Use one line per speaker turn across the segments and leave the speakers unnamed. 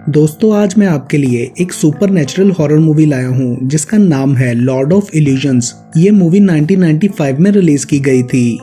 दोस्तों आज मैं आपके लिए एक सुपर नेचुरल हॉरर मूवी लाया हूँ जिसका नाम है लॉर्ड ऑफ इल्यूजन्स। ये मूवी 1995 में रिलीज की गई थी।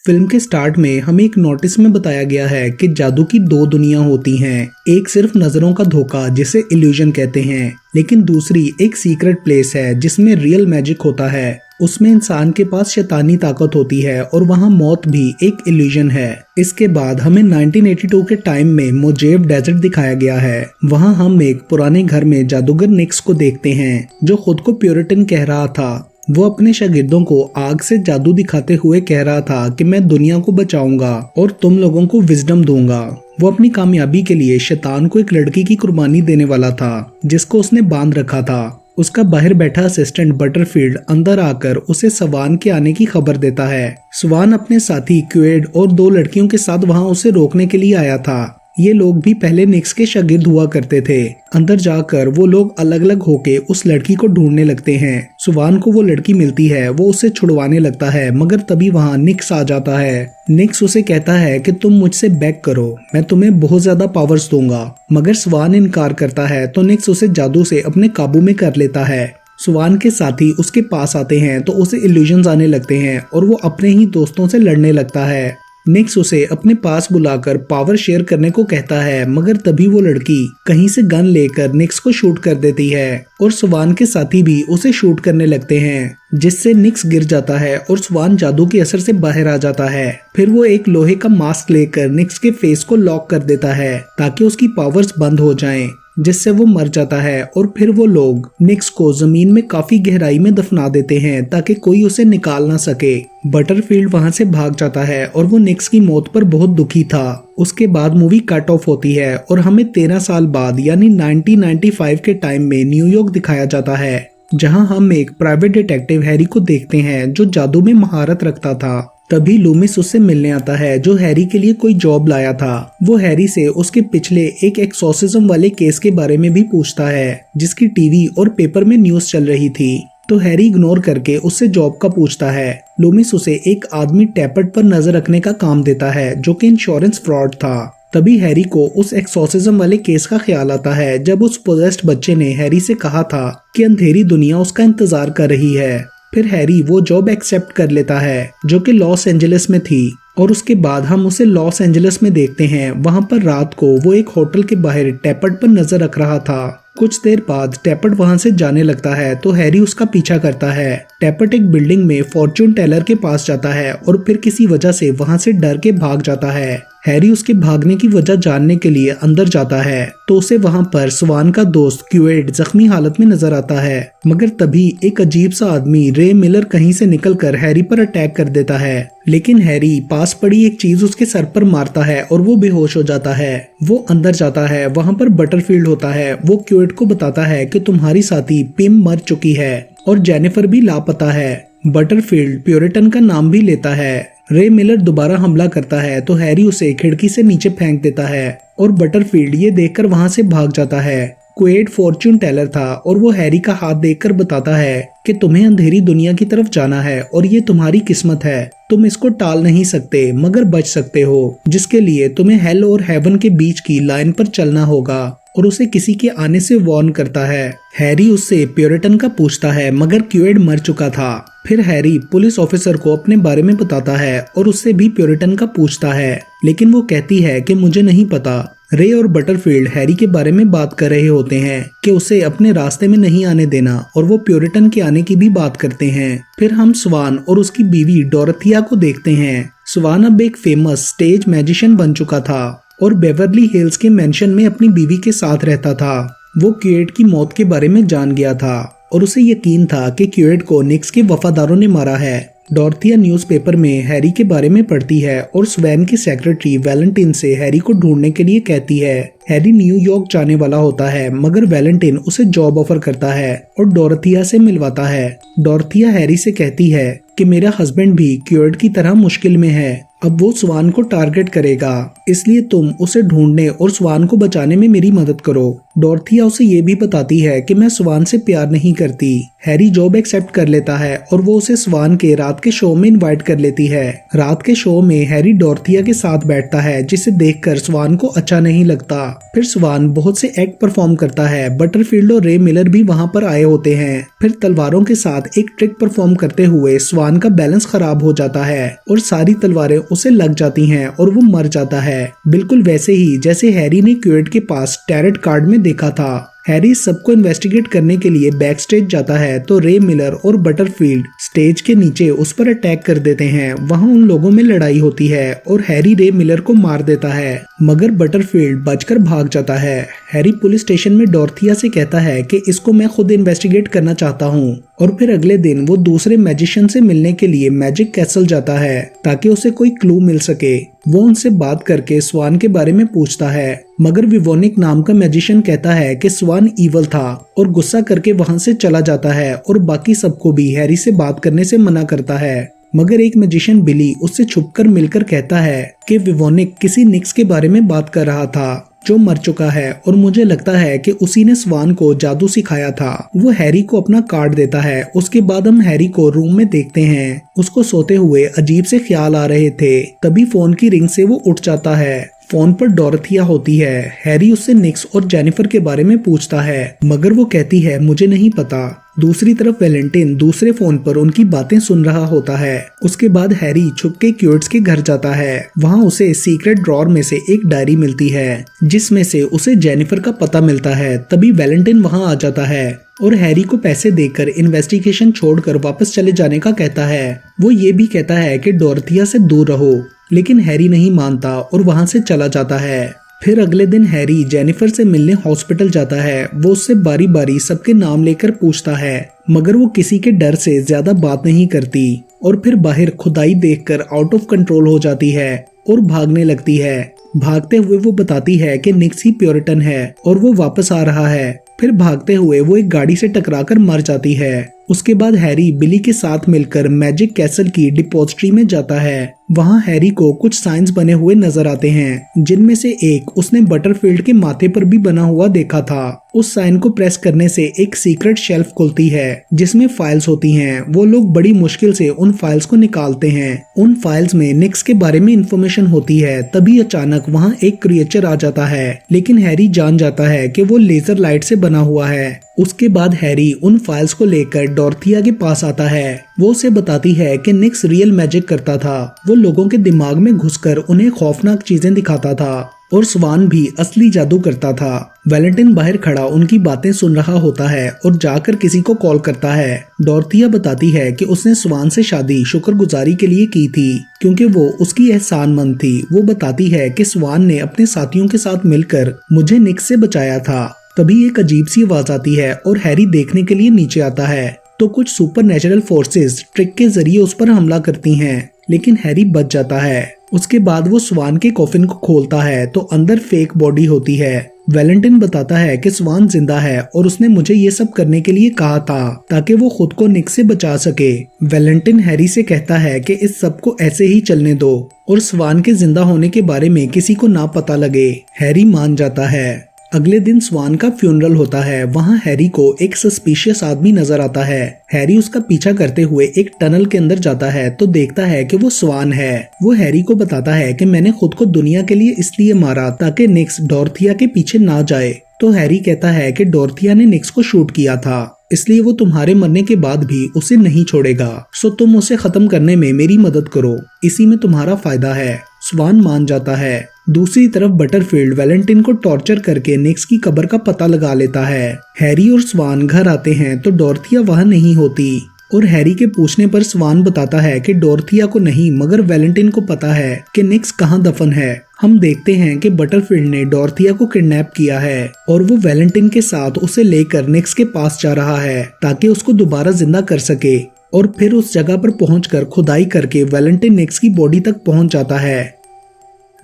फिल्म के स्टार्ट में हमें एक नोटिस में बताया गया है कि जादू की दो दुनिया होती हैं। एक सिर्फ नजरों का धोखा जिसे इल्यूजन कहते हैं, लेकिन दूसरी एक सीक्रेट प्लेस है जिसमें रियल मैजिक होता है। उसमें इंसान के पास शैतानी ताकत होती है और वहाँ मौत भी एक इल्यूजन है। इसके बाद हमें 1982 के टाइम में मोजेव डेजर्ट दिखाया गया है। वहाँ हम एक पुराने घर में जादूगर निक्स को देखते हैं जो खुद को प्यूरिटन कह रहा था। वो अपने शागिर्दों को आग से जादू दिखाते हुए कह रहा था कि मैं दुनिया को बचाऊंगा और तुम लोगों को विजडम दूंगा। वो अपनी कामयाबी के लिए शैतान को एक लड़की की कुर्बानी देने वाला था जिसको उसने बांध रखा था। उसका बाहर बैठा असिस्टेंट बटरफील्ड अंदर आकर उसे स्वान के आने की खबर देता है। स्वान अपने साथी क्वेड और दो लड़कियों के साथ वहां उसे रोकने के लिए आया था। ये लोग भी पहले निक्स के शागिर्द हुआ करते थे। अंदर जाकर वो लोग अलग अलग होके उस लड़की को ढूंढने लगते हैं। स्वान को वो लड़की मिलती है, वो उसे छुड़वाने लगता है, मगर तभी वहाँ निक्स आ जाता है। निक्स उसे कहता है कि तुम मुझसे बैक करो, मैं तुम्हें बहुत ज्यादा पावर्स दूंगा। मगर स्वान इनकार करता है तो निक्स उसे जादू से अपने काबू में कर लेता है। स्वान के साथी उसके पास आते हैं तो उसे इल्यूजन्स आने लगते हैं और वो अपने ही दोस्तों से लड़ने लगता है। निक्स उसे अपने पास बुलाकर पावर शेयर करने को कहता है, मगर तभी वो लड़की कहीं से गन लेकर निक्स को शूट कर देती है और स्वान के साथी भी उसे शूट करने लगते हैं, जिससे निक्स गिर जाता है और स्वान जादू के असर से बाहर आ जाता है। फिर वो एक लोहे का मास्क लेकर निक्स के फेस को लॉक कर देता है ताकि उसकी पावर्स बंद हो जाएं, जिससे वो मर जाता है। और फिर वो लोग निक्स को जमीन में काफी गहराई में दफना देते हैं ताकि कोई उसे निकाल ना सके। बटरफील्ड वहां से भाग जाता है और वो निक्स की मौत पर बहुत दुखी था। उसके बाद मूवी कट ऑफ होती है और हमें 13 साल बाद यानी 1995 के टाइम में न्यूयॉर्क दिखाया जाता है, जहां हम एक प्राइवेट डिटेक्टिव हैरी को देखते हैं जो जादू में महारत रखता था। तभी लूमिस उससे मिलने आता है जो हैरी के लिए कोई जॉब लाया था। वो हैरी से उसके पिछले एक एक्सोर्सिज्म वाले केस के बारे में भी पूछता है जिसकी टीवी और पेपर में न्यूज चल रही थी। तो हैरी इग्नोर करके उससे जॉब का पूछता है। लूमिस उसे एक आदमी टैपर्ट पर नजर रखने का काम देता है जो कि इंश्योरेंस फ्रॉड था। तभी हैरी को उस एक्सोर्सिज्म वाले केस का ख्याल आता है जब उस पोजेस्ड बच्चे ने हैरी से कहा था कि अंधेरी दुनिया उसका इंतजार कर रही है। फिर हैरी वो जॉब एक्सेप्ट कर लेता है जो कि लॉस एंजलिस में थी और उसके बाद हम उसे लॉस एंजलिस में देखते हैं। वहां पर रात को वो एक होटल के बाहर टैपर्ट पर नजर रख रहा था। कुछ देर बाद टैपर्ट वहां से जाने लगता है तो हैरी उसका पीछा करता है। टैपर्ट एक बिल्डिंग में फॉर्च्यून टेलर के पास जाता है और फिर किसी वजह से वहां से डर के भाग जाता है। हैरी उसके भागने की वजह जानने के लिए अंदर जाता है तो उसे वहां पर स्वान का दोस्त क्वेड जख्मी हालत में नजर आता है। मगर तभी एक अजीब सा आदमी रे मिलर कहीं से निकलकर हैरी पर अटैक कर देता है, लेकिन हैरी पास पड़ी एक चीज उसके सर पर मारता है और वो बेहोश हो जाता है। वो अंदर जाता है, वहां पर बटरफील्ड होता है। वो क्वेड को बताता है कि तुम्हारी साथी पिम मर चुकी है और जेनिफर भी लापता है। बटरफील्ड प्यूरिटन का नाम भी लेता है। रे मिलर दोबारा हमला करता है तो हैरी उसे खिड़की से नीचे फेंक देता है और बटरफील्ड ये देखकर वहां से भाग जाता है। क्वेड फॉर्च्यून टेलर था और वो हैरी का हाथ देखकर बताता है कि तुम्हें अंधेरी दुनिया की तरफ जाना है और ये तुम्हारी किस्मत है। तुम इसको टाल नहीं सकते मगर बच सकते हो, जिसके लिए तुम्हें हेल और हेवन के बीच की लाइन पर चलना होगा। और उसे किसी के आने से वार्न करता है। हैरी उससे प्यूरिटन का पूछता है मगर क्वेड मर चुका था। फिर हैरी पुलिस ऑफिसर को अपने बारे में बताता है और उससे भी प्यूरिटन का पूछता है, लेकिन वो कहती है कि मुझे नहीं पता। रे और बटरफील्ड हैरी के बारे में बात कर रहे होते हैं कि उसे अपने रास्ते में नहीं आने देना और वो प्यूरिटन के आने की भी बात करते हैं। फिर हम स्वान और उसकी बीवी डोरथिया को देखते हैं। स्वान अब एक फेमस स्टेज मैजिशियन बन चुका था और बेवर्ली हिल्स के मेंशन में अपनी बीवी के साथ रहता था। वो क्वेड की मौत के बारे में जान गया था और उसे यकीन था कि क्वेड को निक्स के वफादारों ने मारा है। डोरथिया न्यूज़पेपर में हैरी के बारे में पढ़ती है और स्वैन की सेक्रेटरी वैलेंटाइन से हैरी को ढूंढने के लिए कहती है। हैरी न्यूयॉर्क जाने वाला होता है मगर वैलेंटाइन उसे जॉब ऑफर करता है और डोरथिया से मिलवाता है। डोरथिया हैरी से कहती है कि मेरा हस्बैंड भी क्योर्ड की तरह मुश्किल में है। अब वो स्वान को टारगेट करेगा, इसलिए तुम उसे ढूंढने और स्वान को बचाने में मेरी मदद करो। डॉर्थिया उसे ये भी बताती है कि मैं स्वान से प्यार नहीं करती। हैरी जॉब एक्सेप्ट कर लेता है और वो उसे स्वान के रात के शो में इनवाइट कर लेती है। रात के शो में हैरी डॉर्थिया के साथ बैठता है, जिसे देखकर स्वान को अच्छा नहीं लगता। फिर स्वान बहुत से एक्ट परफॉर्म करता है। बटरफील्ड और रे मिलर भी वहाँ पर आए होते हैं। फिर तलवारों के साथ एक ट्रिक परफॉर्म करते हुए स्वान का बैलेंस खराब हो जाता है और सारी तलवारें उसे लग जाती हैं और वो मर जाता है, बिल्कुल वैसे ही जैसे हैरी ने क्योर्ड के पास टैरेट कार्ड में देखा था। हैरी सबको इन्वेस्टिगेट करने के लिए बैक स्टेज जाता है तो रे मिलर और बटरफील्ड स्टेज के नीचे उस पर अटैक कर देते हैं। वहाँ उन लोगों में लड़ाई होती है और हैरी रे मिलर को मार देता है, मगर बटरफील्ड बचकर भाग जाता है। हैरी पुलिस स्टेशन में डॉर्थिया से कहता है कि इसको मैं खुद इन्वेस्टिगेट करना चाहता हूँ। और फिर अगले दिन वो दूसरे मैजिशियन से मिलने के लिए मैजिक कैसल जाता है ताकि उसे कोई क्लू मिल सके। वो उनसे बात करके स्वान के बारे में पूछता है, मगर विवोनिक नाम का मैजिशियन कहता है कि स्वान ईवल था और गुस्सा करके वहाँ से चला जाता है और बाकी सबको भी हैरी से बात करने से मना करता है। मगर एक मैजिशियन बिली उससे छुपकर मिलकर कहता है कि विवोनिक किसी निक्स के बारे में बात कर रहा था जो मर चुका है और मुझे लगता है कि उसी ने स्वान को जादू सिखाया था। वो हैरी को अपना कार्ड देता है। उसके बाद हम हैरी को रूम में देखते हैं। उसको सोते हुए अजीब से ख्याल आ रहे थे। तभी फोन की रिंग से वो उठ जाता है। फोन पर डॉर्थिया होती है। हैरी उससे निक्स और जेनिफर के बारे में पूछता है, मगर वो कहती है मुझे नहीं पता। दूसरी तरफ वैलेंटाइन दूसरे फोन पर उनकी बातें सुन रहा होता है। उसके बाद हैरी छुपके क्योर्ड्स के घर जाता है। वहाँ उसे सीक्रेट ड्रॉर में से एक डायरी मिलती है जिसमें से उसे जेनिफर का पता मिलता है। तभी वैलेंटाइन वहाँ आ जाता है और हैरी को पैसे देकर इन्वेस्टिगेशन छोड़कर वापस चले जाने का कहता है। वो ये भी कहता है कि डॉर्थिया से दूर रहो, लेकिन हैरी नहीं मानता और वहाँ से चला जाता है। फिर अगले दिन हैरी जेनिफर से मिलने हॉस्पिटल जाता है। वो उससे बारी बारी सबके नाम लेकर पूछता है, मगर वो किसी के डर से ज्यादा बात नहीं करती और फिर बाहर खुदाई देखकर आउट ऑफ कंट्रोल हो जाती है और भागने लगती है। भागते हुए वो बताती है कि निक्स ही प्योरिटन है और वो वापस आ रहा है। फिर भागते हुए वो एक गाड़ी से टकराकर मर जाती है। उसके बाद हैरी बिली के साथ मिलकर मैजिक कैसल की डिपॉजिटरी में जाता है। वहाँ हैरी को कुछ साइंस बने हुए नजर आते हैं, जिनमें से एक उसने बटरफील्ड के माथे पर भी बना हुआ देखा था। उस साइन को प्रेस करने से एक सीक्रेट शेल्फ खुलती है जिसमें फाइल्स होती हैं। वो लोग बड़ी मुश्किल से उन फाइल्स को निकालते हैं। उन फाइल्स में निक्स के बारे में इंफॉर्मेशन होती है। तभी अचानक वहाँ एक क्रिएचर आ जाता है, लेकिन हैरी जान जाता है कि वो लेजर लाइट से बना हुआ है। उसके बाद हैरी उन फाइल्स को लेकर डॉर्थिया के पास आता है। वो उसे बताती है कि निक्स रियल मैजिक करता था। वो लोगों के दिमाग में घुसकर उन्हें खौफनाक चीजें दिखाता था और स्वान भी असली जादू करता था। वैलेंटाइन बाहर खड़ा उनकी बातें सुन रहा होता है और जाकर किसी को कॉल करता है। डॉर्थिया बताती है कि उसने स्वान से शादी शुक्रगुजारी के लिए की थी क्योंकि वो उसकी एहसानमंद थी। वो बताती है कि स्वान ने अपने साथियों के साथ मिलकर मुझे निक्स से बचाया था। तभी एक अजीब सी आवाज आती है और हैरी देखने के लिए नीचे आता है तो कुछ सुपर नेचुरल फोर्सेस ट्रिक के जरिए उस पर हमला करती हैं, लेकिन हैरी बच जाता है। उसके बाद वो स्वान के कॉफिन को खोलता है तो अंदर फेक बॉडी होती है। वैलेंटाइन बताता है कि स्वान जिंदा है और उसने मुझे ये सब करने के लिए कहा था ताकि वो खुद को निक्स से बचा सके। वैलेंटाइन हैरी से कहता है कि इस सब को ऐसे ही चलने दो और स्वान के जिंदा होने के बारे में किसी को ना पता लगे। हैरी मान जाता है। अगले दिन स्वान का फ्यूनरल होता है। वहाँ हैरी को एक सस्पिशियस आदमी नजर आता है। हैरी उसका पीछा करते हुए एक टनल के अंदर जाता है तो देखता है कि वो स्वान है। वो हैरी को बताता है कि मैंने खुद को दुनिया के लिए इसलिए मारा ताकि निक्स डॉर्थिया के पीछे ना जाए। तो हैरी कहता है कि डॉर्थिया ने निक्स को शूट किया था, इसलिए वो तुम्हारे मरने के बाद भी उसे नहीं छोड़ेगा। सो तुम उसे खत्म करने में मेरी मदद करो, इसी में तुम्हारा फायदा है। स्वान मान जाता है। दूसरी तरफ बटरफील्ड वैलेंटाइन को टॉर्चर करके निक्स की कब्र का पता लगा लेता है। हैरी और स्वान घर आते हैं तो डॉर्थिया वहाँ नहीं होती और हैरी के पूछने पर स्वान बताता है कि डॉर्थिया को नहीं मगर वैलेंटाइन को पता है कि निक्स कहाँ दफन है। हम देखते हैं कि बटरफील्ड ने डॉर्थिया को किडनैप किया है और वो वैलेंटाइन के साथ उसे लेकर निक्स के पास जा रहा है ताकि उसको दोबारा जिंदा कर सके। और फिर उस जगह पर पहुंचकर खुदाई करके वैलेंटाइन निक्स की बॉडी तक पहुंच जाता है।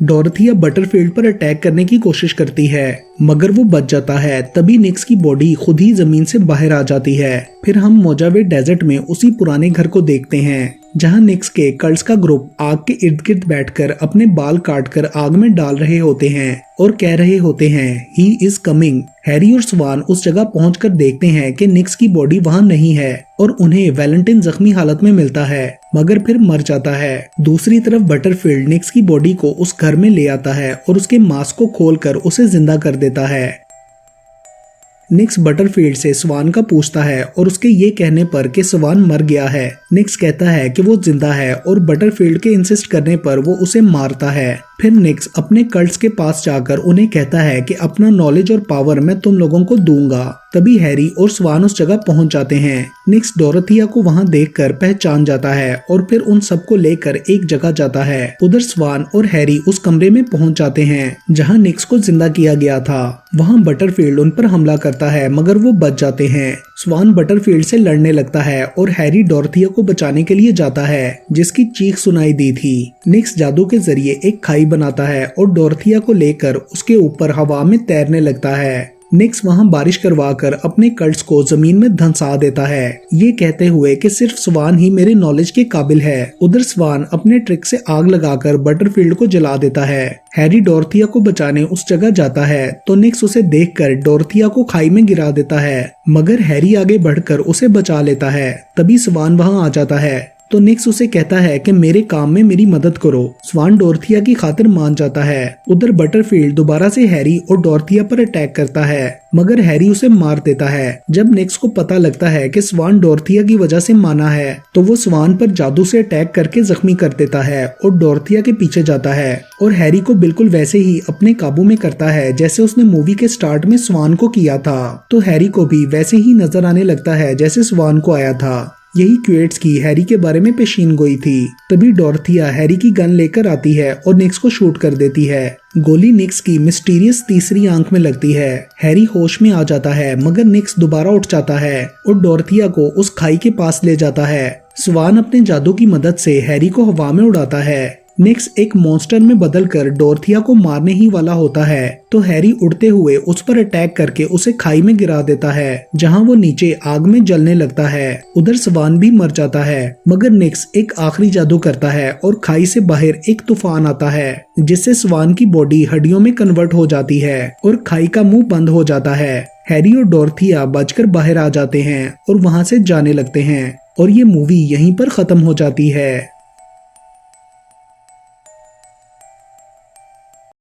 डोरथिया बटरफील्ड पर अटैक करने की कोशिश करती है मगर वो बच जाता है। तभी निक्स की बॉडी खुद ही जमीन से बाहर आ जाती है। फिर हम मोजावे डेजर्ट में उसी पुराने घर को देखते हैं जहां निक्स के कल्ट्स का ग्रुप आग के इर्द गिर्द बैठकर अपने बाल काटकर आग में डाल रहे होते हैं और कह रहे होते हैं ही इज कमिंग। हैरी और स्वान उस जगह पहुंचकर देखते हैं कि निक्स की बॉडी वहां नहीं है और उन्हें वैलेंटाइन जख्मी हालत में मिलता है मगर फिर मर जाता है। दूसरी तरफ बटरफील्ड निक्स की बॉडी को उस घर में ले आता है और उसके मास्क को खोलकर उसे जिंदा कर देता है। निक्स बटरफील्ड से स्वान का पूछता है और उसके ये कहने पर कि स्वान मर गया है निक्स कहता है कि वो जिंदा है और बटरफील्ड के इंसिस्ट करने पर वो उसे मारता है। फिर निक्स अपने कल्ट्स के पास जाकर उन्हें कहता है कि अपना नॉलेज और पावर मैं तुम लोगों को दूंगा। तभी हैरी और स्वान उस जगह पहुंच जाते हैं। निक्स डोरथिया को वहां देखकर पहचान जाता है और फिर उन सबको लेकर एक जगह जाता है। उधर स्वान और हैरी उस कमरे में पहुंच जाते हैं जहां निक्स को जिंदा किया गया था। वहां बटरफील्ड उन पर हमला करता है मगर वो बच जाते हैं। स्वान बटरफील्ड से लड़ने लगता है और हैरी डोरथिया को बचाने के लिए जाता है जिसकी चीख सुनाई दी थी। निक्स जादू के जरिए एक खाई बनाता है और डोरथिया को लेकर उसके ऊपर हवा में तैरने लगता है। निक्स वहां बारिश करवाकर अपने कल्ट्स को जमीन में धंसा देता है ये कहते हुए कि सिर्फ स्वान ही मेरे नॉलेज के काबिल है। उधर स्वान अपने ट्रिक से आग लगाकर बटरफील्ड को जला देता है। हैरी डोरथिया को बचाने उस जगह जाता है तो निक्स उसे देखकर डोरथिया को खाई में गिरा देता है मगर हैरी आगे बढ़कर उसे बचा लेता है। तभी स्वान वहां आ जाता है तो निक्स उसे कहता है कि मेरे काम में मेरी मदद करो। स्वान डोरथिया की खातिर मान जाता है। उधर बटरफील्ड दोबारा से हैरी और डोरथिया पर अटैक करता है मगर हैरी उसे मार देता है। जब निक्स को पता लगता है कि स्वान डोरथिया की वजह से माना है तो वो स्वान पर जादू से अटैक करके जख्मी कर देता है और डोरथिया के पीछे जाता है और हैरी को बिल्कुल वैसे ही अपने काबू में करता है जैसे उसने मूवी के स्टार्ट में स्वान को किया था। तो हैरी को भी वैसे ही नजर आने लगता है जैसे स्वान को आया था। यही क्वेट्स की हैरी के बारे में पेशीन गोई थी। तभी डोरथिया हैरी की गन लेकर आती है और निक्स को शूट कर देती है। गोली निक्स की मिस्टीरियस तीसरी आंख में लगती है। हैरी होश में आ जाता है मगर निक्स दोबारा उठ जाता है और डोरथिया को उस खाई के पास ले जाता है। स्वान अपने जादू की मदद से हैरी को हवा में उड़ाता है। निक्स एक मॉन्स्टर में बदलकर डोरथिया को मारने ही वाला होता है तो हैरी उड़ते हुए उस पर अटैक करके उसे खाई में गिरा देता है जहां वो नीचे आग में जलने लगता है। उधर स्वान भी मर जाता है मगर निक्स एक आखिरी जादू करता है और खाई से बाहर एक तूफान आता है जिससे स्वान की बॉडी हड्डियों में कन्वर्ट हो जाती है और खाई का मुंह बंद हो जाता है। हैरी और डोरथिया बचकर बाहर आ जाते हैं और वहां से जाने लगते हैं और ये मूवी यहीं पर खत्म हो जाती है।